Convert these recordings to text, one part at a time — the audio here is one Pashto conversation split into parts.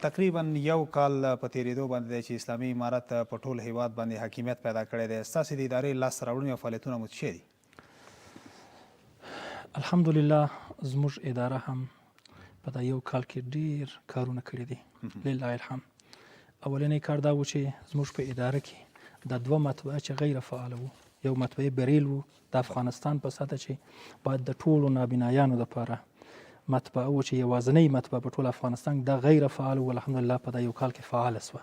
تقریبا یو کال په تېرېدو باندې دی چې اسلامي امارت په ټول هیواد باندې حاکمیت پیدا کړی دی. ستاسې د ادارې لاسته راوړنې او فعالیتونه مو څه دي؟ الحمدلله زموږ اداره هم په دا یو کال کې ډېر کارونه کړي دي. لله الحمد. اولنی کار دا و چې زموږ په اداره کې دا دوه مطبعه چې غیر فعاله وو، یو مطبعه بریل وو د افغانستان په سطحه چې باید د ټولو نابینایانو دپاره مطبعه و چې یوازینۍ مطبعه په ټول افغانستان دا غیر فعال و. الحمدلله په دا یو کال کې فعاله سوه.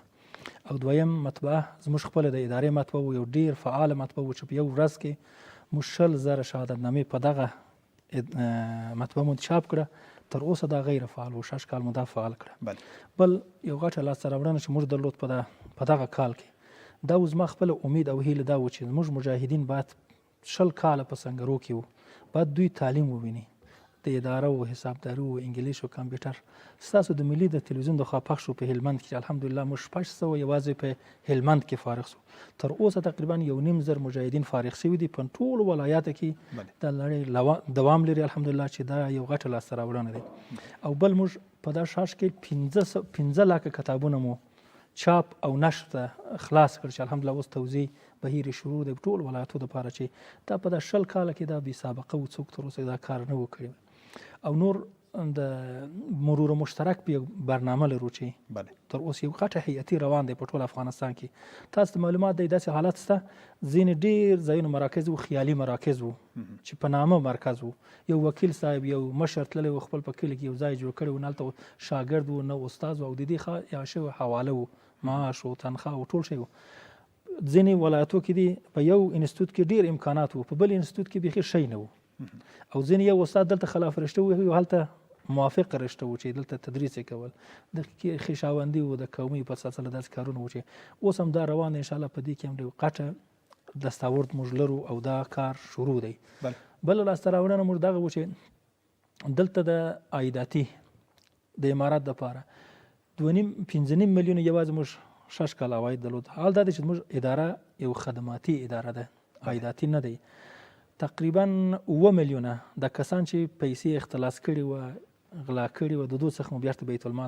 او دویم مطبعه زموږ خپله د ادارې مطبعه و، یو ډېر فعاله مطبعه و چې په یو ورځ کې موږ 100,000 شهادتنامې په دغه مطبعه مو چاپ کړه. تر اوسه دا غیر فعال و، 6 کال مو دا فعال کړه. بل یو غټه لاسته راوړنه چې موږ درلود په دغه کال کې، دا زما خپله امید او هیله دا و چې زموږ مجاهدین باید 20 کاله په سنګرو کې وو، باید دوی تعلیم وویني، د اداره و حسابداري و انګلیش و کمپیوټر. ستاسو د ملي د تلویزیون د خوا پخش شو په هلمند کې، الحمدلله موږ 600 یوازې په هلمند کې فارغ سو. تر اوسه تقریبا 1.5 مجاهدین فارغ شوي دي په ټولو ولایاتو کې. د لړۍ دوام لري الحمدلله چې دا یو غټه لاسته راوړنه دی. او بل موږ په دا شاش کې 15 لکه کتابونه مو چاپ او نشر ته خلاص کړ چې الحمدلله اوس توزیع بهیر شروع دی ټول ولایتو دپاره چې دا په دا 20 کاله کې دا بې سابقه و، څوک تر اوسه دا کار نه و کړی. او نور د مرور مشترک په یو برنامه لرو چې تر اوسه یو غټه هیئتي روان دی په ټول افغانستان کې. تاسو ته معلومات دی داسې حالت شته، ځینې ډېر ځایونه مراکز و، خیالي مراکز و چې په نامه مرکز و. یو وکیل صاحب یو مشر تللی و، خپل په کلي کې یو ځای جوړ کړی و، هلته شاګرد و نه استاد و، او د دې ښه یا شوې حواله و، معاش و تنخواه و ټول شی و. ځینې ولایتو کې دي په یو انستیتوت کې ډېر امکانات و، په بل انستیتوت کې بیخي شی نه و. او ځینې یو استاد دلته خلاف رشته و، یو هلته موافق رشته و چې دلته تدریس یې کول، د خویشاوندي و، د قومي په سلسله داسې کارونه و چې اوس هم دا روان دی. انشاءالله په دې کې هم ډېر غټه دستاورد موږ لرو او دا کار شروع دی. بله لاسته راوړنه موږ دغه و چې دلته د عایداتي د امارت دپاره 2.5 میلیونه یوازې موږ 6 کاله عواید درلود. حال دا دی چې زموږ اداره یو خدماتي اداره ده، عایداتي نه دی. تقریبا 7 میلیونه د کسان چې پیسې اختلاس کړي و، غلا کړي و، د دوی څخه مو بیرته بیت المال